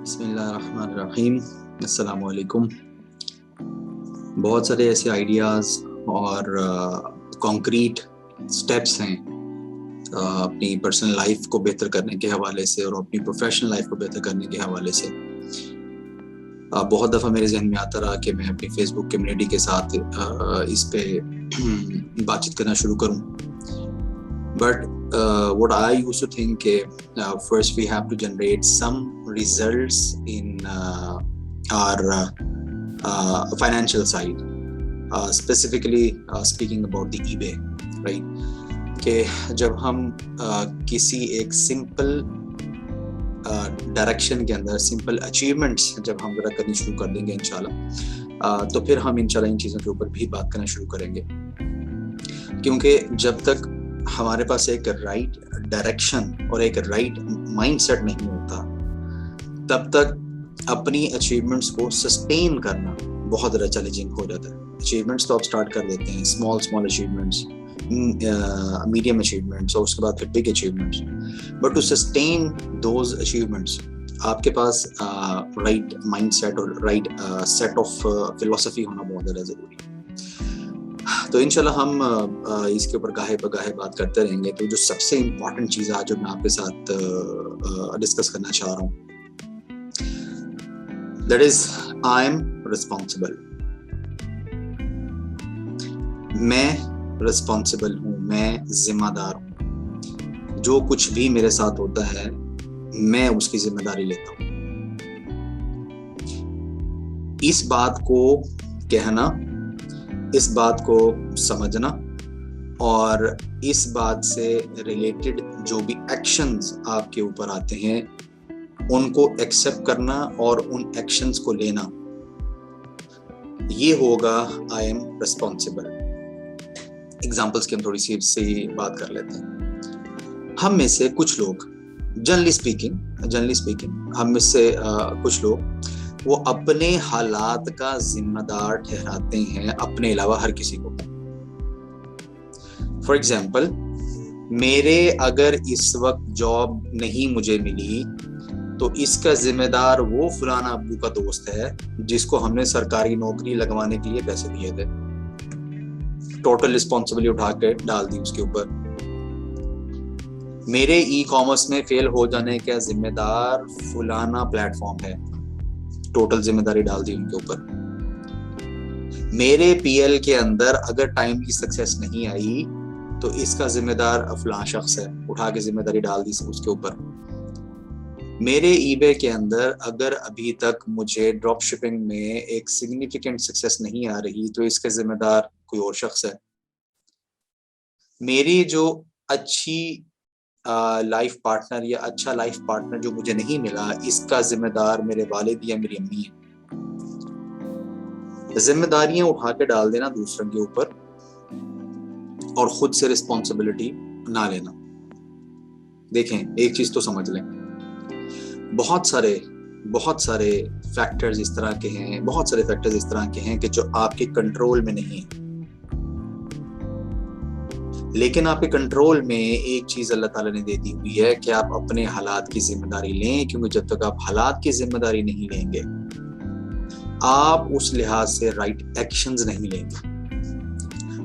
बिस्मिल्लाहिर्रहमानिर्रहीम। अस्सलामु अलैकुम। बहुत सारे ऐसे आइडियाज़ और कॉन्क्रीट स्टेप्स हैं अपनी पर्सनल लाइफ को बेहतर करने के हवाले से और अपनी प्रोफेशनल लाइफ को बेहतर करने के हवाले से। बहुत दफ़ा मेरे जहन में आता रहा कि मैं अपनी फेसबुक कम्युनिटी के साथ इस पे बातचीत करना शुरू करूं, but what I used to think, first we have to generate some results in our financial side, specifically speaking about the eBay, right? कि जब हम किसी एक सिंपल डायरेक्शन के अंदर सिंपल अचीवमेंट्स जब हम जरा करनी शुरू कर देंगे इंशाल्लाह, तो फिर हम इंशाल्लाह इन चीज़ों के ऊपर भी बात करना शुरू करेंगे, क्योंकि जब तक हमारे पास एक राइट डायरेक्शन और एक राइट माइंडसेट नहीं होता तब तक अपनी अचीवमेंट्स को सस्टेन करना बहुत ज़्यादा चैलेंजिंग हो जाता है। अचीवमेंट्स तो आप स्टार्ट कर देते हैं, स्मॉल अचीवमेंट्स, मीडियम अचीवमेंट्स और उसके बाद फिर big achievements, but to sustain those achievements आपके पास राइट माइंडसेट और राइट सेट ऑफ फिलॉसफी होना बहुत ज़्यादा ज़रूरी है। तो इंशाल्लाह हम इसके ऊपर गाहे बगाहे बात करते रहेंगे। तो जो सबसे इम्पोर्टेंट चीज़ आज जो मैं आपके साथ डिस्कस करना चाह रहा हूँ, that is I am responsible. मैं रिस्पॉन्सिबल हूँ, मैं जिम्मेदार हूँ। जो कुछ भी मेरे साथ होता है मैं उसकी जिम्मेदारी लेता हूँ। इस बात को कहना, इस बात को समझना और इस बात से रिलेटेड जो भी एक्शंस आपके ऊपर आते हैं उनको एक्सेप्ट करना और उन एक्शंस को लेना, ये होगा आई एम रिस्पॉन्सिबल। एग्जाम्पल्स की हम थोड़ी सी बात कर लेते हैं। हम में से कुछ लोग जनरली स्पीकिंग हम में से कुछ लोग वो अपने हालात का जिम्मेदार ठहराते हैं अपने अलावा हर किसी को। फॉर एग्जाम्पल, मेरे अगर इस वक्त जॉब नहीं मुझे मिली तो इसका जिम्मेदार वो फलाना अब्बू का दोस्त है जिसको हमने सरकारी नौकरी लगवाने के लिए पैसे दिए थे। टोटल रिस्पॉन्सिबिलिटी उठा के डाल दी उसके ऊपर। मेरे ई कॉमर्स में फेल हो जाने का जिम्मेदार फलाना प्लेटफॉर्म है, टोटल जिम्मेदारी डाल दी उनके ऊपर। मेरे पीएल के अंदर अगर टाइम की सक्सेस नहीं आई तो इसका जिम्मेदार फलां शख्स है, उठा के जिम्मेदारी डाल दी उसके ऊपर। मेरे ईबे के अंदर अगर अभी तक मुझे ड्रॉप शिपिंग में एक सिग्निफिकेंट सक्सेस नहीं आ रही तो इसका जिम्मेदार कोई और शख्स है। मेरी जो अच्छी लाइफ पार्टनर या अच्छा लाइफ पार्टनर जो मुझे नहीं मिला, इसका जिम्मेदार मेरे वालिद या मेरी अम्मी है। जिम्मेदारियां उठा के डाल देना दूसरों के ऊपर और खुद से रिस्पॉन्सिबिलिटी ना लेना। देखें, एक चीज तो समझ लें, बहुत सारे फैक्टर्स इस तरह के हैं, कि जो आपके कंट्रोल में नहीं है। लेकिन आपके कंट्रोल में एक चीज अल्लाह ताला ने दे दी हुई है कि आप अपने हालात की जिम्मेदारी लें, क्योंकि जब तक आप हालात की जिम्मेदारी नहीं लेंगे आप उस लिहाज से राइट एक्शंस नहीं लेंगे,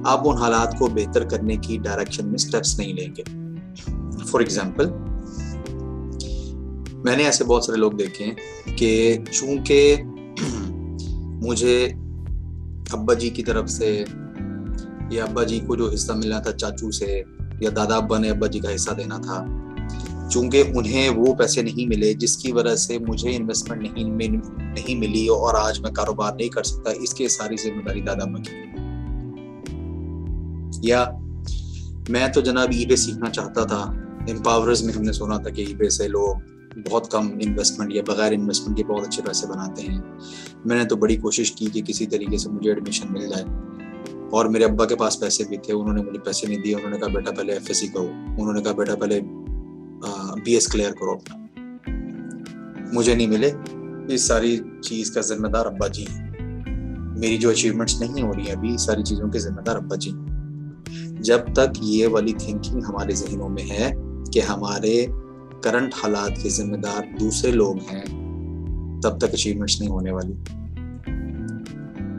आप उन हालात को बेहतर करने की डायरेक्शन में स्टेप्स नहीं लेंगे। फॉर एग्जाम्पल, मैंने ऐसे बहुत सारे लोग देखे हैं कि चूंकि मुझे अब्बा जी की तरफ से या अब्बा जी को जो हिस्सा मिलना था चाचू से या दादा अब्बा ने अब्बा जी का हिस्सा देना था, चूंकि उन्हें वो पैसे नहीं मिले जिसकी वजह से मुझे इन्वेस्टमेंट नहीं मिली और आज मैं कारोबार नहीं कर सकता, इसकी सारी जिम्मेदारी दादा अब्बा की। या मैं तो जनाब ईबे सीखना चाहता था। एम्पावरर्स में हमने सुना था कि ईबे से लोग बहुत कम इन्वेस्टमेंट या बगैर इन्वेस्टमेंट के बहुत अच्छे पैसे बनाते हैं। मैंने तो बड़ी कोशिश की कि किसी तरीके से मुझे एडमिशन मिल जाए और मेरे अब्बा के पास पैसे भी थे, उन्होंने मुझे पैसे नहीं दिए। उन्होंने कहा बेटा पहले एफएससी करो, उन्होंने कहा बेटा पहले बीएस क्लियर करो अपना। मुझे नहीं मिले, इस सारी चीज़ का जिम्मेदार अब्बा जी हैं। मेरी जो अचीवमेंट्स नहीं हो रही है अभी, सारी चीज़ों के जिम्मेदार अब्बा जी। जब तक ये वाली थिंकिंग हमारे जहनों में है कि हमारे करंट हालात के जिम्मेदार दूसरे लोग हैं, तब तक अचीवमेंट्स नहीं होने वाली,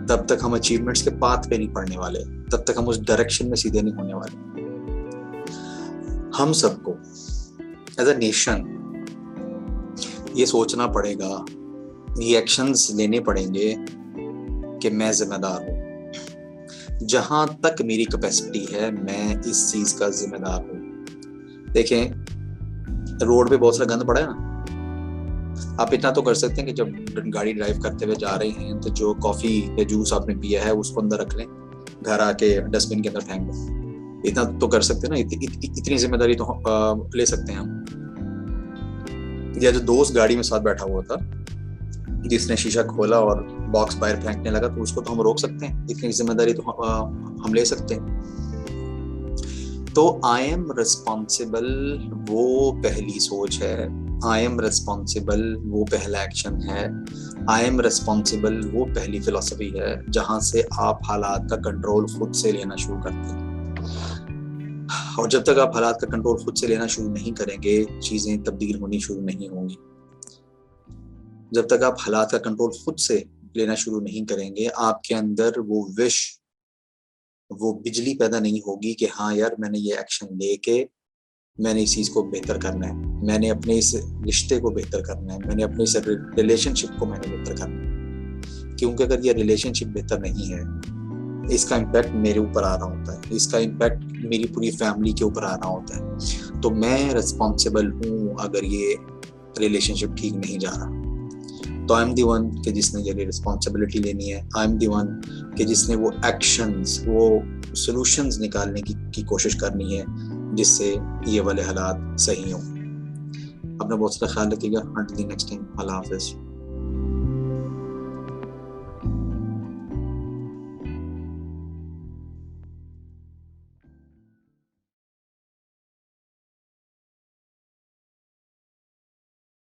तब तक हम अचीवमेंट्स के पाथ पे नहीं पड़ने वाले, तब तक हम उस डायरेक्शन में सीधे नहीं होने वाले। हम सबको एज अ नेशन ये सोचना पड़ेगा, ये एक्शंस लेने पड़ेंगे कि मैं जिम्मेदार हूं, जहां तक मेरी कैपेसिटी है मैं इस चीज का जिम्मेदार हूं। देखें, रोड पे बहुत सारा गंद पड़ा है ना, आप इतना तो कर सकते हैं कि जब गाड़ी ड्राइव करते हुए जा रहे हैं तो जो कॉफी या जूस आपने पिया है उसको अंदर रख लें, घर आके डस्टबिन के अंदर फेंक दें। इतना तो कर सकते हैं ना, इतनी जिम्मेदारी तो ले सकते हैं हम। या जो दोस्त गाड़ी में साथ बैठा हुआ था जिसने शीशा खोला और बॉक्स बाहर फेंकने लगा, तो उसको तो हम रोक सकते हैं, इतनी जिम्मेदारी तो हम ले सकते हैं। तो आई एम रिस्पॉन्सिबल वो पहली सोच है, आई एम रिस्पॉन्सिबल वो पहला एक्शन है, आई एम रिस्पॉन्सिबल वो पहली फिलॉसफी है, जहां से आप हालात का कंट्रोल खुद से लेना शुरू करते हैं। और जब तक आप हालात का कंट्रोल खुद से लेना शुरू नहीं करेंगे, चीजें तब्दील होनी शुरू नहीं होंगी। जब तक आप हालात का कंट्रोल खुद से लेना शुरू नहीं करेंगे, आपके अंदर वो विश, वो बिजली पैदा नहीं होगी कि हाँ यार मैंने ये एक्शन लेके मैंने इस चीज को बेहतर करना है, मैंने अपने इस रिश्ते को बेहतर करना है, मैंने अपने इस रिलेशनशिप को मैंने बेहतर करना है। क्योंकि अगर ये रिलेशनशिप बेहतर नहीं है, इसका इम्पैक्ट मेरे ऊपर आ रहा होता है, इसका इम्पैक्ट मेरी पूरी फैमिली के ऊपर आ रहा होता है। तो मैं रिस्पॉन्सिबल हूँ अगर ये रिलेशनशिप ठीक नहीं जा रहा। तो आई एम दी वन कि जिसने ये रिस्पॉन्सिबिलिटी लेनी है, आई एम दी वन कि जिसने वो एक्शंस, वो सॉल्यूशंस निकालने की कोशिश करनी है जिससे ये वाले हालात सही हों। अपना बहुत सारा ख्याल रखिएगा। अंटिल नेक्स्ट टाइम, अल्लाह हाफिज़।